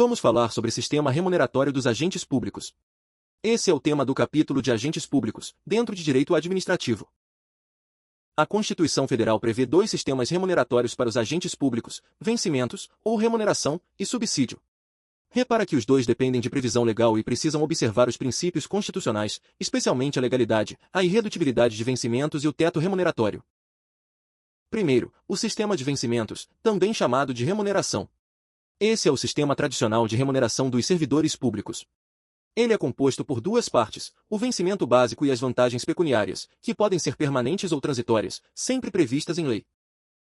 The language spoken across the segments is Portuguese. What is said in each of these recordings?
vamos falar sobre o sistema remuneratório dos agentes públicos. Esse é o tema do capítulo de agentes públicos, dentro de direito administrativo. A Constituição Federal prevê dois sistemas remuneratórios para os agentes públicos, vencimentos, ou remuneração, e subsídio. Repara que os dois dependem de previsão legal e precisam observar os princípios constitucionais, especialmente a legalidade, a irredutibilidade de vencimentos e o teto remuneratório. Primeiro, o sistema de vencimentos, também chamado de remuneração. Esse é o sistema tradicional de remuneração dos servidores públicos. Ele é composto por duas partes, o vencimento básico e as vantagens pecuniárias, que podem ser permanentes ou transitórias, sempre previstas em lei.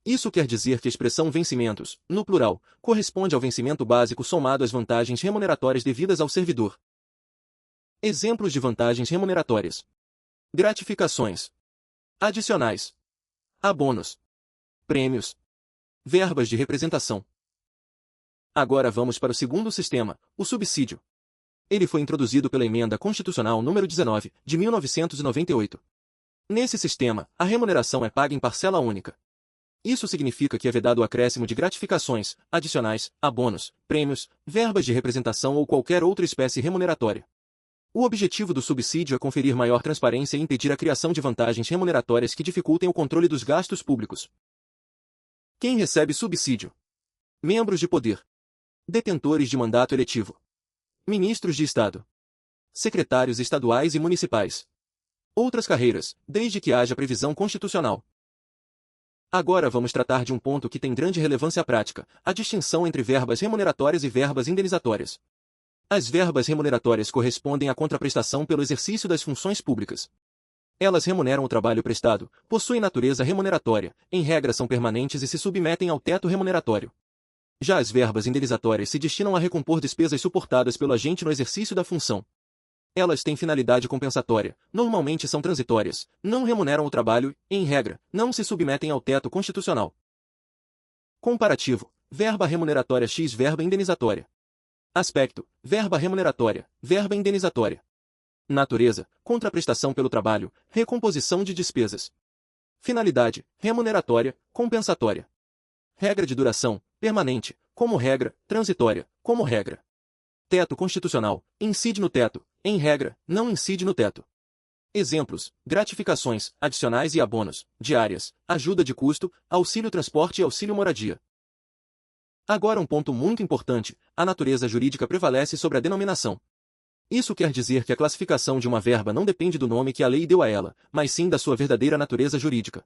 Isso quer dizer que a expressão vencimentos, no plural, corresponde ao vencimento básico somado às vantagens remuneratórias devidas ao servidor. Exemplos de vantagens remuneratórias: gratificações, adicionais, abonos, prêmios, verbas de representação. Agora vamos para o segundo sistema, o subsídio. Ele foi introduzido pela Emenda Constitucional nº 19, de 1998. Nesse sistema, a remuneração é paga em parcela única. Isso significa que é vedado o acréscimo de gratificações, adicionais, abonos, prêmios, verbas de representação ou qualquer outra espécie remuneratória. O objetivo do subsídio é conferir maior transparência e impedir a criação de vantagens remuneratórias que dificultem o controle dos gastos públicos. Quem recebe subsídio? Membros de poder. Detentores de mandato eletivo. Ministros de Estado. Secretários estaduais e municipais. Outras carreiras, desde que haja previsão constitucional. Agora vamos tratar de um ponto que tem grande relevância prática, a distinção entre verbas remuneratórias e verbas indenizatórias. As verbas remuneratórias correspondem à contraprestação pelo exercício das funções públicas. Elas remuneram o trabalho prestado, possuem natureza remuneratória, em regra são permanentes e se submetem ao teto remuneratório. Já as verbas indenizatórias se destinam a recompor despesas suportadas pelo agente no exercício da função. Elas têm finalidade compensatória, normalmente são transitórias, não remuneram o trabalho e, em regra, não se submetem ao teto constitucional. Comparativo: verba remuneratória x verba indenizatória. Aspecto: verba remuneratória, verba indenizatória. Natureza: contraprestação pelo trabalho, recomposição de despesas. Finalidade: remuneratória, compensatória. Regra de duração: permanente, como regra, transitória, como regra. Teto constitucional: incide no teto, em regra, não incide no teto. Exemplos: gratificações, adicionais e abonos, diárias, ajuda de custo, auxílio transporte e auxílio moradia. Agora um ponto muito importante: a natureza jurídica prevalece sobre a denominação. Isso quer dizer que a classificação de uma verba não depende do nome que a lei deu a ela, mas sim da sua verdadeira natureza jurídica.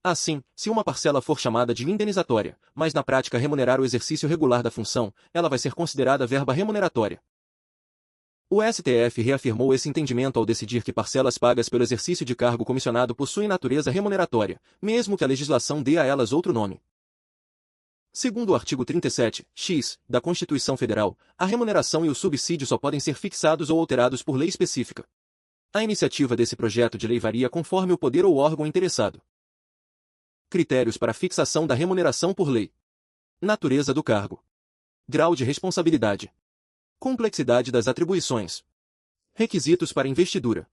Assim, se uma parcela for chamada de indenizatória, mas na prática remunerar o exercício regular da função, ela vai ser considerada verba remuneratória. O STF reafirmou esse entendimento ao decidir que parcelas pagas pelo exercício de cargo comissionado possuem natureza remuneratória, mesmo que a legislação dê a elas outro nome. Segundo o artigo 37-X da Constituição Federal, a remuneração e o subsídio só podem ser fixados ou alterados por lei específica. A iniciativa desse projeto de lei varia conforme o poder ou órgão interessado. Critérios para fixação da remuneração por lei: natureza do cargo, grau de responsabilidade, complexidade das atribuições, requisitos para investidura,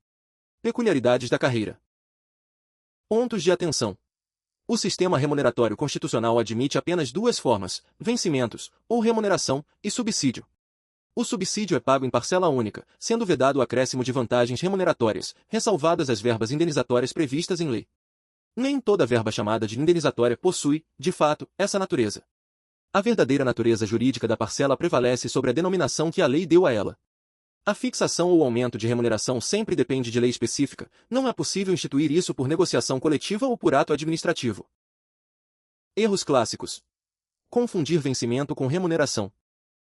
peculiaridades da carreira. Pontos de atenção: o sistema remuneratório constitucional admite apenas duas formas, vencimentos, ou remuneração, e subsídio. O subsídio é pago em parcela única, sendo vedado o acréscimo de vantagens remuneratórias, ressalvadas as verbas indenizatórias previstas em lei. Nem toda verba chamada de indenizatória possui, de fato, essa natureza. A verdadeira natureza jurídica da parcela prevalece sobre a denominação que a lei deu a ela. A fixação ou aumento de remuneração sempre depende de lei específica, não é possível instituir isso por negociação coletiva ou por ato administrativo. Erros clássicos: confundir vencimento com remuneração.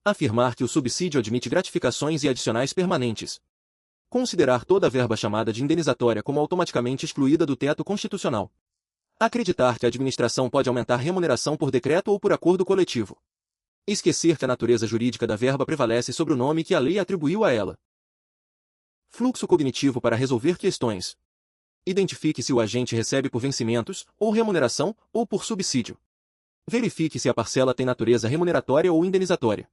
Afirmar que o subsídio admite gratificações e adicionais permanentes. Considerar toda verba chamada de indenizatória como automaticamente excluída do teto constitucional. Acreditar que a administração pode aumentar remuneração por decreto ou por acordo coletivo. Esquecer que a natureza jurídica da verba prevalece sobre o nome que a lei atribuiu a ela. Fluxo cognitivo para resolver questões. Identifique se o agente recebe por vencimentos, ou remuneração, ou por subsídio. Verifique se a parcela tem natureza remuneratória ou indenizatória.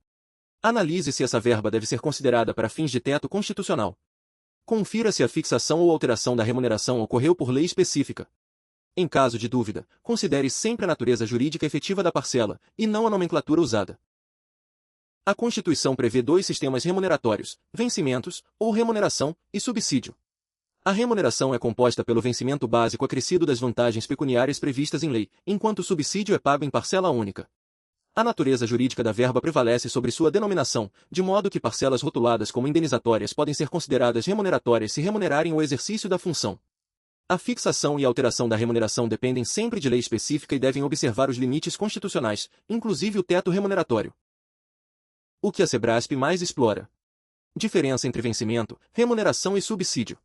Analise se essa verba deve ser considerada para fins de teto constitucional. Confira se a fixação ou alteração da remuneração ocorreu por lei específica. Em caso de dúvida, considere sempre a natureza jurídica efetiva da parcela, e não a nomenclatura usada. A Constituição prevê dois sistemas remuneratórios, vencimentos, ou remuneração, e subsídio. A remuneração é composta pelo vencimento básico acrescido das vantagens pecuniárias previstas em lei, enquanto o subsídio é pago em parcela única. A natureza jurídica da verba prevalece sobre sua denominação, de modo que parcelas rotuladas como indenizatórias podem ser consideradas remuneratórias se remunerarem o exercício da função. A fixação e alteração da remuneração dependem sempre de lei específica e devem observar os limites constitucionais, inclusive o teto remuneratório. O que a Sebrasp mais explora? Diferença entre vencimento, remuneração e subsídio.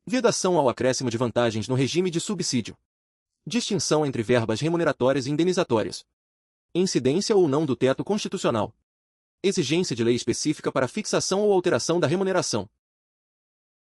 Vedação ao acréscimo de vantagens no regime de subsídio. Distinção entre verbas remuneratórias e indenizatórias. Incidência ou não do teto constitucional. Exigência de lei específica para fixação ou alteração da remuneração.